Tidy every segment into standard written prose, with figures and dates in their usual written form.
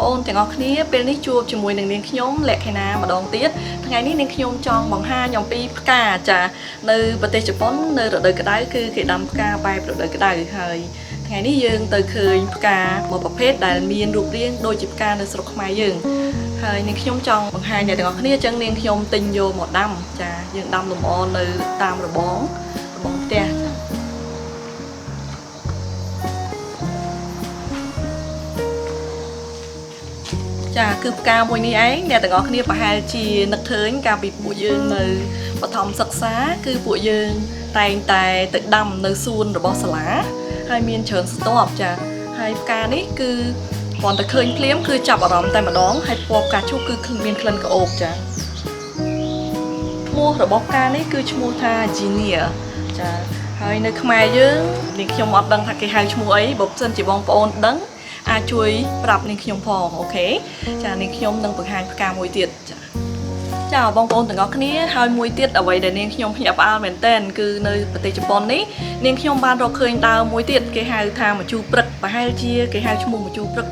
អូនទាំងអស់គ្នាពេលនេះជួបជាមួយនឹងនាងខ្ញុំលក្ខិណាម្ដងទៀតថ្ងៃនេះនាងខ្ញុំចង់បង្ហាញអំពីផ្កាចានៅប្រទេសជប៉ុននៅរដូវក្តៅគឺគេដាំផ្កាបែបរដូវក្តៅហើយថ្ងៃនេះយើងទៅឃើញផ្កាមួយប្រភេទដែលមានរូបរាងដូចជាផ្កានៅស្រុកខ្មែរយើងហើយនាងខ្ញុំចង់បង្ហាញអ្នកទាំងអស់គ្នាអញ្ចឹងនាងខ្ញុំទិញយកមកដាំចាយើងដាំលម្អនៅតាមរបងផ្ទះចាគឺផ្កាមួយនេះឯងអ្នកទាំងអស់គ្នាប្រហែលជានឹកឃើញកាលពីពួកយើងនៅបឋមសិក្សាគឺពួកយើងតែងតែទៅដាំនៅសួនរបស់សាលាហើយមានច្រើនស្ទាប់ចាហើយផ្កានេះគឺគ្រាន់តែឃើញភ្លាមគឺចាប់អារម្មណ៍តែម្ដងហើយពណ៌ផ្កាឈូកគឺមានក្លិនក្រអូបចាឈ្មោះរបស់ផ្កានេះគឺឈ្មោះថា Ginia ចាហើយនៅខ្មែរយើងនាងខ្ញុំអត់ដឹងថាគេហៅឈ្មោះអីបើមិនសិនជាបងប្អូនដឹងអាចជួយប្រាប់នាងខ្ញុំផងអូខេចានាងខ្ញុំនឹងបង្ហាញផ្កាមួយទៀតចាបងប្អូនទាំងអស់គ្នាហើយមួយទៀតអ្វីដែលនាងខ្ញុំភ្ញាក់ផ្អើលមែនតើគឺនៅប្រទេសជប៉ុននេះនាងខ្ញុំបានរកឃើញដើមមួយទៀតគេហៅថាម្ជូរព្រឹកប្រហែលជាគេហៅឈ្មោះម្ជូរព្រឹក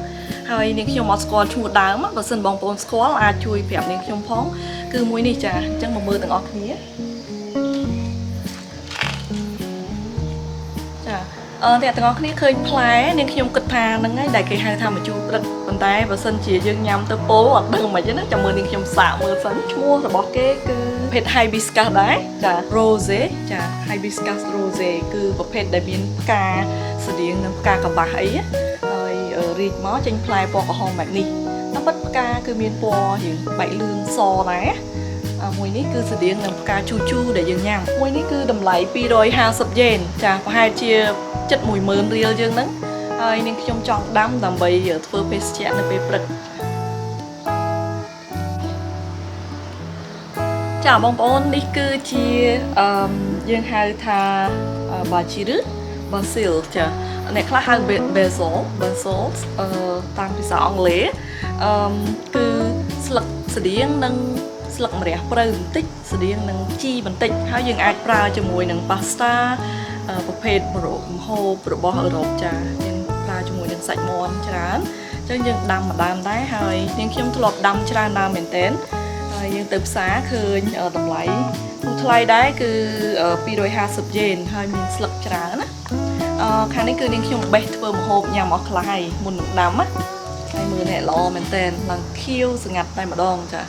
ហើយនាងខ្ញុំអត់ស្គាល់ឈ្មោះដើមបើសិនបងប្អូនស្គាល់អាចជួយប្រាប់នាងខ្ញុំផងគឺមួយនេះចាអញ្ចឹងមកមើលទាំងអស់គ្នាអ្នកទាំងអស់គ្នាឃើញផ្លែនាងខ្ញុំគិតថាហ្នឹងហើយដែលគេហៅថាម្ជូរព្រឹកប៉ុន្តែបើសិនជាយើងញ៉ាំទៅពោអត់ដឹងមិនទេណាចាំមើលនាងខ្ញុំសាកមើលសិនឈ្មោះរបស់គេគឺប្រភេទ Hibiscus ដែរចា Rose ចា Hibiscus Rose គឺប្រភេទដែលមានផ្កាស្តៀងនឹងផ្កាកបាសអីហើយរីកមកចេញផ្លែពណ៌ក្រហមបែបនេះតែពិតផ្កាគឺមានពណ៌រៀងបែកលឿងសដែរមួយនេះគឺស្តៀងនឹងផ្កាជូជូដែលយើងញ៉ាំមួយនេះគឺតម្លៃ250យេនចាប្រហែលជាចិត្ត10000រៀលយើងហ្នឹងហើយនាងខ្ញុំចង់ដាំដើម្បីធ្វើភេសជ្ជៈនៅពេលព្រឹកចាបងប្អូននេះគឺជាយើងហៅថាបាជីរឹបាស៊ីលចាអ្នកខ្លះហៅ basil តាមភាសាអង់គ្លេសគឺស្លឹកស្តៀងនឹងស្លឹកម្រះព្រៅបន្តិចស្តៀងនឹងជីបន្តិចហើយយើងអាចប្រើជាមួយនឹង pasta ប្រភេទម្ហូបរបស់អឺរ៉ុបចាយើងប្រើជាមួយនឹងសាច់មាន់ច្រើនអញ្ចឹងយើងដាំម្ដងដែរហើយនាងខ្ញុំធ្លាប់ដាំច្រើនណាស់មែនទែនហើយយើងទៅផ្សារឃើញតម្លៃថ្លៃដែរគឺ250យេនហើយមានស្លឹកច្រើនណាខាងនេះគឺនាងខ្ញុំបេះធ្វើម្ហូបញ៉ាំអស់ខ្លះហើយមុននឹងដាំណាហើយមើលនេះល្អមែនទែនឡើងខៀវស្ងាត់តែម្ដងចា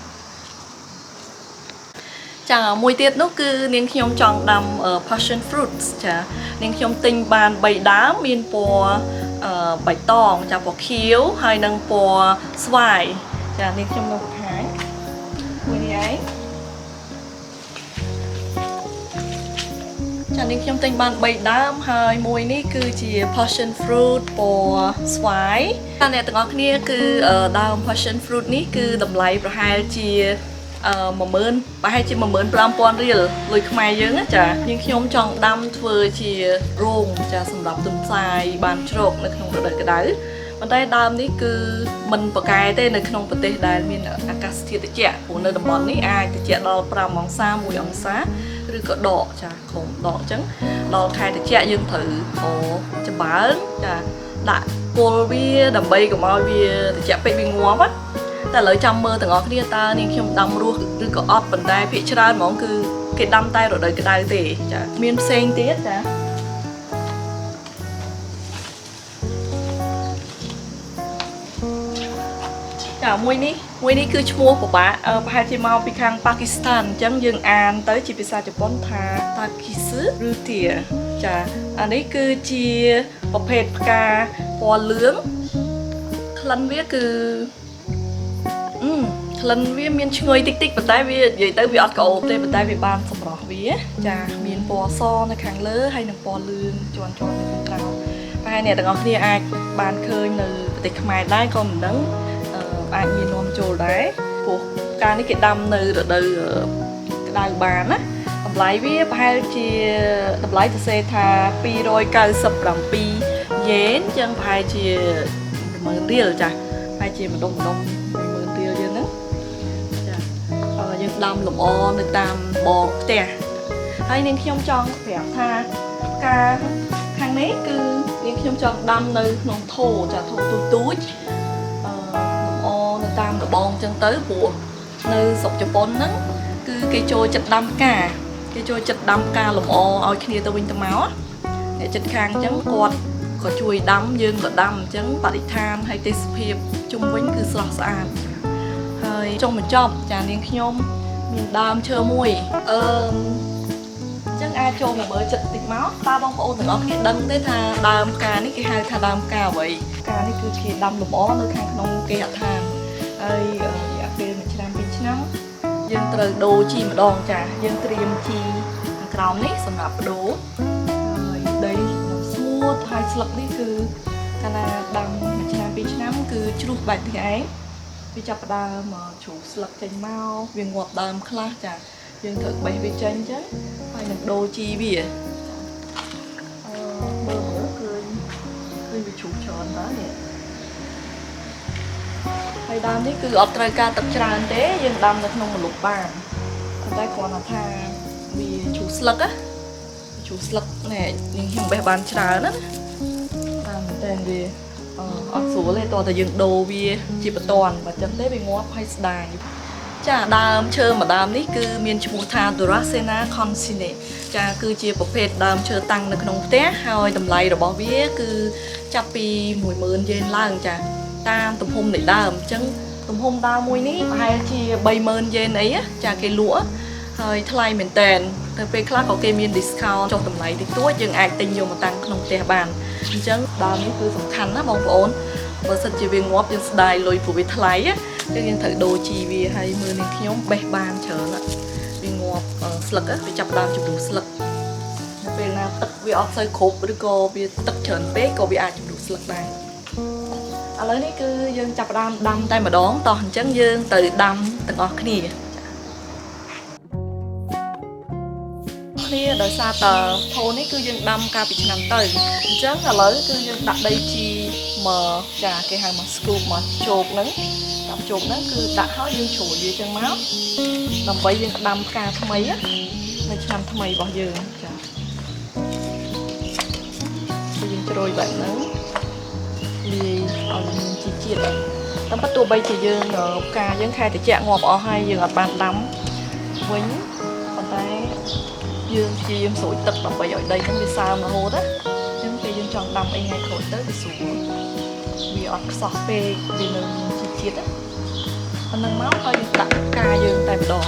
ចាមួយទៀតនោះគឺនាងខ្ញុំចង់ដាំ passion fruits ចានាងខ្ញុំទិញបាន3ដើមមានពណ៌បៃតងចាពណ៌ខៀវហើយនិងពណ៌ស្វាយចានាងខ្ញុំនៅបង្ហាញមួយនេះឯងចានាងខ្ញុំទិញបាន3ដើមហើយមួយនេះគឺជា passion fruit ពណ៌ស្វាយតែអ្នកទាំងអស់គ្នាគឺដើម passion fruit នេះគឺតម្លៃប្រហែលជា10000ប្រហែលជា15000រៀលលុយខ្មែរយើងចានាងខ្ញុំចង់ដាំធ្វើជារោងចាសម្រាប់ទុនផ្សាយបានជ្រកនៅក្នុងរដូវក្តៅប៉ុន្តែដើមនេះគឺមិនប្រកែទេនៅក្នុងប្រទេសដែលមានអាកាសធាតុត្រជាក់ព្រោះនៅតំបន់នេះអាចត្រជាក់ដល់5អង្សា1អង្សាឬក៏ដកចាក្រុមដកអញ្ចឹងដល់ខែត្រជាក់យើងត្រូវចំបើងចាដាក់ពុលវាដើម្បីកុំឲ្យវាត្រជាក់ពេកវាងាប់តែឥឡូវចាំមើលទាំងអស់គ្នាតើនាងខ្ញុំដាំរស់ឬក៏អត់ប៉ុន្តែភាគច្រើនហ្មងគឺគេដាំតែរដូវក្តៅទេចាមានផ្សេងទៀតចាមួយនេះគឺឈ្មោះពិបាកប្រហែលជាមកពីខាងប៉ាគីស្ថានអញ្ចឹងយើងអានទៅជាភាសាជប៉ុនថា Takis ឬ Tia ចាអានេះគឺជាប្រភេទផ្កាពណ៌លឿងក្លិនវាគឺក្លិនវាមានឈ្ងុយតិចប៉ុន្តែវានិយាយទៅវាអត់ក្អូបទេប៉ុន្តែវាបានសម្រស់វាចាមានពណ៌សនៅខាងលើហើយនិងពណ៌លឿងជាន់នៅខាងក្រោមតែអ្នកទាំងអស់គ្នាអាចបានឃើញនៅប្រទេសខ្មែរដែរក៏មិនដឹងអាចមាននាំចូលដែរព្រោះការនេះគេដាំនៅរដូវក្តៅបានណាតម្លៃវាប្រហែលជាតម្លៃសរសេរថា297យេនចឹងប្រហែលជា10000រៀលចាប្រហែលជាម្ដុំ10000រៀលយើងហ្នឹងចាយើងដាំលម្អនៅតាមបងផ្ទះហើយនាងខ្ញុំចង់ប្រាប់ថាការខាងនេះគឺនាងខ្ញុំចង់ដាំនៅក្នុងថូចាថូទូចលម្អ tam đổ bông chân tới của nơi sọc cho bón nắng cứ cây trôi chật đâm cả cây trôi chật đâm cả lồng o ao kia tao vinh tao máu để chật khang trắng quạt có chui đâm dương và đâm trắng bạc than hay tê hiệp chung vĩnh cứ sọt sàn hơi trong một chop trà niên nhôm miền đam chơi mùi chắc ai cho một bữa chật tịch máu ta bông ôn nó kia đâm thế thà đam ca ní cái hai thà đam ca vậy ca ní cứ kia đâm lồng ó nơi khang nông kia than ai dạ kia mình làm pin nắng dân từ đồ chi mà đòn trà dân triềm chi còng ní sầm nạp đồ đây mua hai sập đi cứ cái là đầm mình làm pin nắng cứ chụp bài thì ấy vì chập đà mà chủ sập trên mau viên ngọt đầm khla trà dân thực bày về tranh chứ phải là đồ chi bìa bơ nữa cười bị chủ tròn đó nè hay đam đấy cứ ọt trai ca tập tràn thế dân đam được nông một lục bàn còn đây còn là tha vì chủ sập á chủ sập này nhưng hiện bè bàn trà đó làm tên gì ọt số lên toàn là dân đồ vì chỉ bật toàn và chân đấy bị ngóp hay đài chả đam chơi mà đam ní cứ miền trung tha Dracena consine chả cứ chia bộ phết đam chơi tăng được nông té hai tầm lầy rồi bỏ vía cứ chắp pi mùi mơn trên làng chả tam tụm hôm để đam chân tụm hôm đam mùi ní hai chia bay mơn trên ấy á chả cái lúa hơi thay mình tiền từ về class có cái miền discount cho tầm lầy thì túi nhưng ai tình nhiều mà tăng nông té bàn chân đam ní cứ sòng khăn á bông ổn và sân chỉ viên ngóp trên đài lôi phủ về thay á cho nên thử đồ chi vì hay mưa nên nhóm bè bàn chờ nè vì ngọt slực á vì chập đam chụp đủ slực về là tất vì ớt sơi khốp với cô vì tất chởn bé cô vì ai chụp đủ slực này lấy đấy cứ dân chập đam tay mà đón toàn chân dương từ đam từng ngọt cái gì kia đời xa tờ thôn ấy cứ dân đam ca bị nằm tới chân là lớn cứ dân đặt đây chi mà trà cái hàng mà scoop mà chột nứng đập chột nó cứ đặt hết dương chủ dưới chân máu làm vậy dương đâm ca tham mấy á nên làm tham mấy bao giờ chà dương trôi vậy nứng đi chi chiết tấm bắt tua bay thì dương ở ca dương khai thì chẹt ngọt ở hai dương ở bàn đắm quýnh còn tay dương chi dương sủi tật làm vậy ở đây cũng như sao nó hô đó nhưng khi dương chọn đâm anh ngay khỏi tới thì xuống vì ở sọt phê vì nó chi chiết á anh nâng máu thôi đặt ca dương tại đồ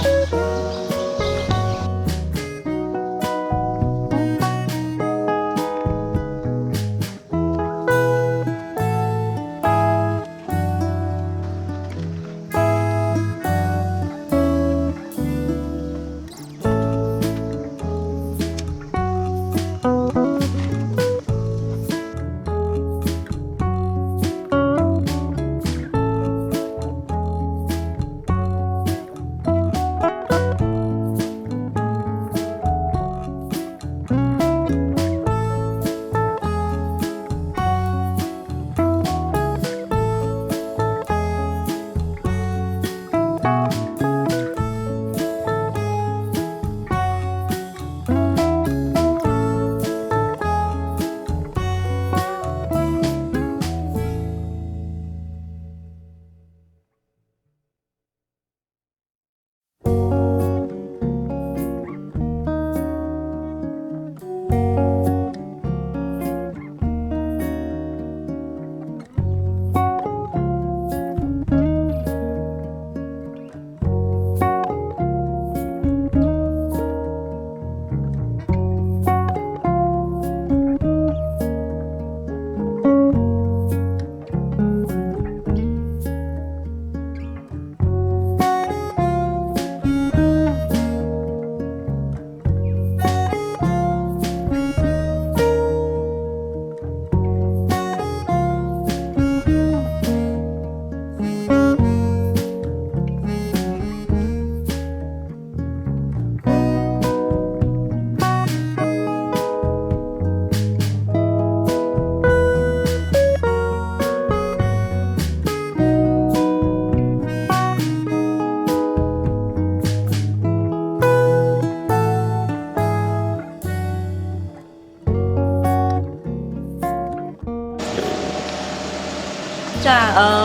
ចា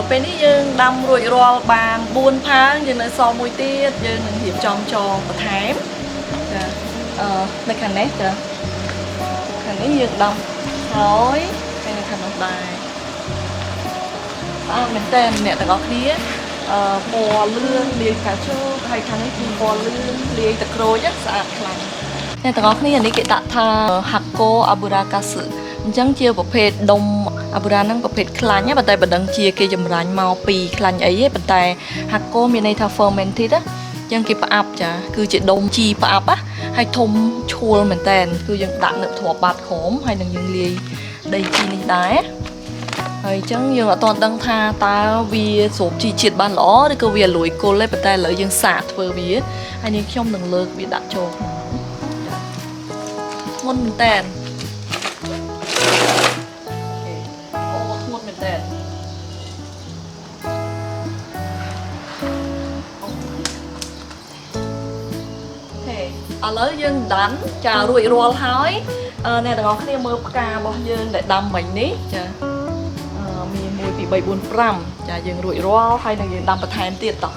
ពេលនេះយើងដាំរួចរាល់បាន4ផើងយើងនៅសល់មួយទៀតយើងនឹងរៀបចំចងបន្ថែមចានៅខាងនេះចាខាងនេះយើងដាំហើយហើយនៅខាងនោះដែរមែនតើអ្នកទាំងអស់គ្នាពណ៌លឿងលាយកាជូហើយខាងនេះគឺពណ៌លឿងលាយទឹកក្រូចស្អាតខ្លាំងអ្នកទាំងអស់គ្នានេះគេដាក់ថា Hakko Aburacasu អញ្ចឹងជាប្រភេទដុំអាបូរ៉ាហ្នឹងប្រភេទខ្លាញ់ប៉ុន្តែបើដឹងជាគេចម្រាញ់មកពីខ្លាញ់អីទេប៉ុន្តែ Hakko មានន័យថា fermented ណាអញ្ចឹងគេផ្អាប់ចាគឺជាដុំជីផ្អាប់ណាហើយធំឈួលមែនតើគឺយើងដាក់នៅទ្រាប់បាតក្រោមហើយនឹងយើងលាយដីជីនេះដែរហើយអញ្ចឹងយើងអត់ទាន់ដឹងថាតើវាស្រូបជីជាតិបានល្អឬក៏វាលួយគល់ទេប៉ុន្តែឥឡូវយើងសាកធ្វើវាហើយនាងខ្ញុំនឹងលើកវាដាក់ចូលក្នុងធ្ងន់មែនតើឥឡូវយើងដាំចារួចរាល់ហើយអ្នកទាំងអស់គ្នាមើលផ្ការបស់យើងដែលដាំមិញនេះចាមាន1 2 3 4 5ចាយើងរួចរាល់ហើយនឹងយើងដាំបន្ថែមទៀតតោះ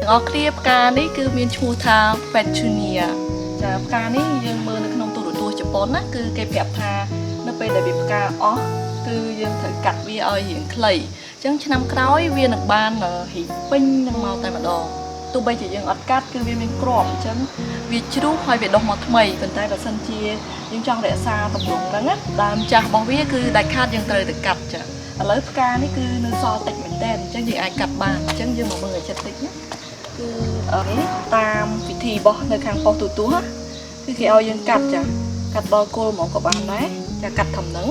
ទាំងអស់គ្នាផ្កានេះគឺមានឈ្មោះថា Petunia ចាផ្កានេះយើងមើលនៅក្នុងទូរទស្សន៍ជប៉ុនណាគឺគេប្រាប់ថានៅពេលដែលវាផ្កាអស់គឺយើងត្រូវកាត់វាឲ្យរាងខ្លីអញ្ចឹងឆ្នាំក្រោយវានឹងបានរីកពេញនឹងមកតែម្ដងទោះបីជាយើងអត់កាត់គឺវាមានគ្រាប់អញ្ចឹងវាជ្រុះហើយវាដុះមកថ្មីប៉ុន្តែបើសិនជាយើងចង់រក្សាទម្រង់ហ្នឹងណាដើមចាស់របស់វាគឺដាច់ខាតយើងត្រូវទៅកាត់ចាឥឡូវផ្កានេះគឺនៅសល់តិចមែនតើអញ្ចឹងយើងអាចកាត់បានអញ្ចឹងយើងមកមើលឲ្យចិត្តតិចណាគឺនេះតាមពិធីរបស់នៅខាងប៉ុស្តិ៍ទូទាស់គឺគេឲ្យយើងកាត់ចាកាត់ដល់គល់ហ្មងក៏បានដែរចាកាត់ធំហ្នឹង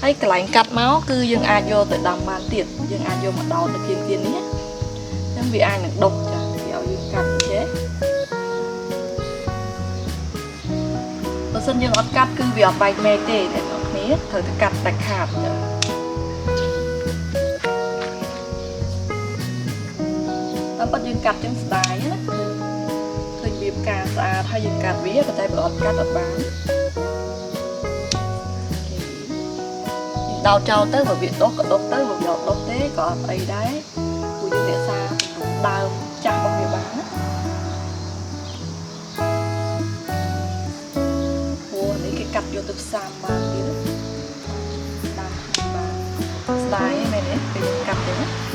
ហើយកន្លែងកាត់មកគឺយើងអាចយកទៅដាំបានទៀតយើងអាចយកមកដោតនៅគៀននេះអញ្ចឹងវាអាចនឹងដុះចាគេឲ្យយើងកាត់ចេះបើសិនយើងអត់កាត់គឺវាអត់បែកមែកទេអ្នកនរគ្នាត្រូវតែកាត់តែខាតចាតាមពិតយើងកាត់ចឹងស្ដាយណាឃើញវាផ្កាស្អាតហើយយើងកាត់វាប៉ុន្តែបើអត់កាត់អត់បានដោតចោលទៅបើវាដុះក៏ដុះទៅបើវាអត់ដុះទេក៏អត់អីដែរព្រោះយើងរក្សាដើមចាស់របស់វាបានណាព្រោះនេះគេកាត់យកទៅផ្សារបានទៀតតាមបានស្ដាយមែនទេពេលយើងកាត់ទៅណា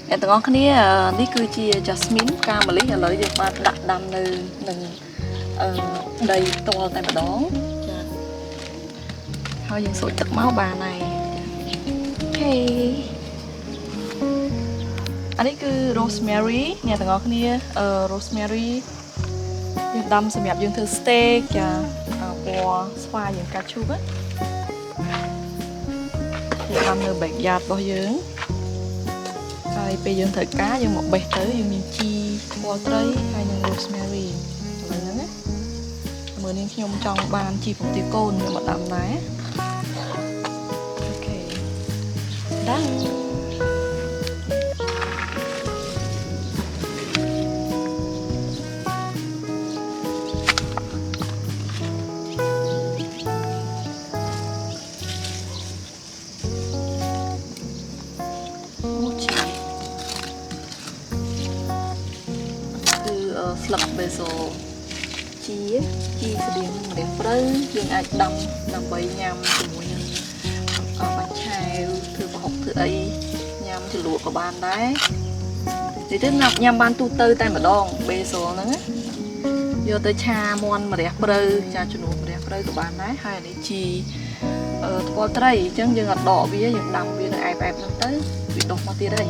អ្នកទាំងអស់គ្នានេះគឺជា jasmine ផ្កាម្លិះឥឡូវយើងបានដាក់ដាំនៅនឹងដីផ្ទាល់តែម្ដងចាហើយយើងសូចទឹកមកបានហើយហេអានេះគឺ rosemary អ្នកទាំងអស់គ្នាrosemary យើងដាំសម្រាប់យើងធ្វើ steak ចាពណ៌ស្វាយយើងកាត់ឈូកយើងដាំនៅ backyard របស់យើងហើយពេលយើងត្រូវការយើងមកបេះទៅយើងមានជីពណ៌ត្រីហើយនឹង rosemary ឥឡូវហ្នឹងណាមើលនាងខ្ញុំចង់បានជីពងទាកូនខ្ញុំមកដាំដែរអូខេដាំស្លឹកបេសូជីស្តៀងម្រះព្រៅយើងអាចដាំដើម្បីញ៉ាំជាមួយនឹងបាញ់ឆែវធ្វើប្រហុកធ្វើអីញ៉ាំជ្រលក់ក៏បានដែរនិយាយទៅញ៉ាំបានទូទៅតែម្ដងបេសូហ្នឹងយកទៅឆាមាន់ម្រះព្រៅចាជំនួសម្រះព្រៅក៏បានដែរហើយនេះជីថ្ពាល់ត្រីអញ្ចឹងយើងអត់ដកវាយើងដាំវានៅអែបហ្នឹងទៅវាដុះមកទៀតហើយ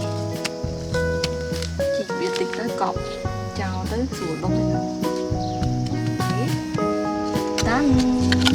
ជីវាតិចទៅកប់ចោលទៅស្រួលដុំទៅតាំ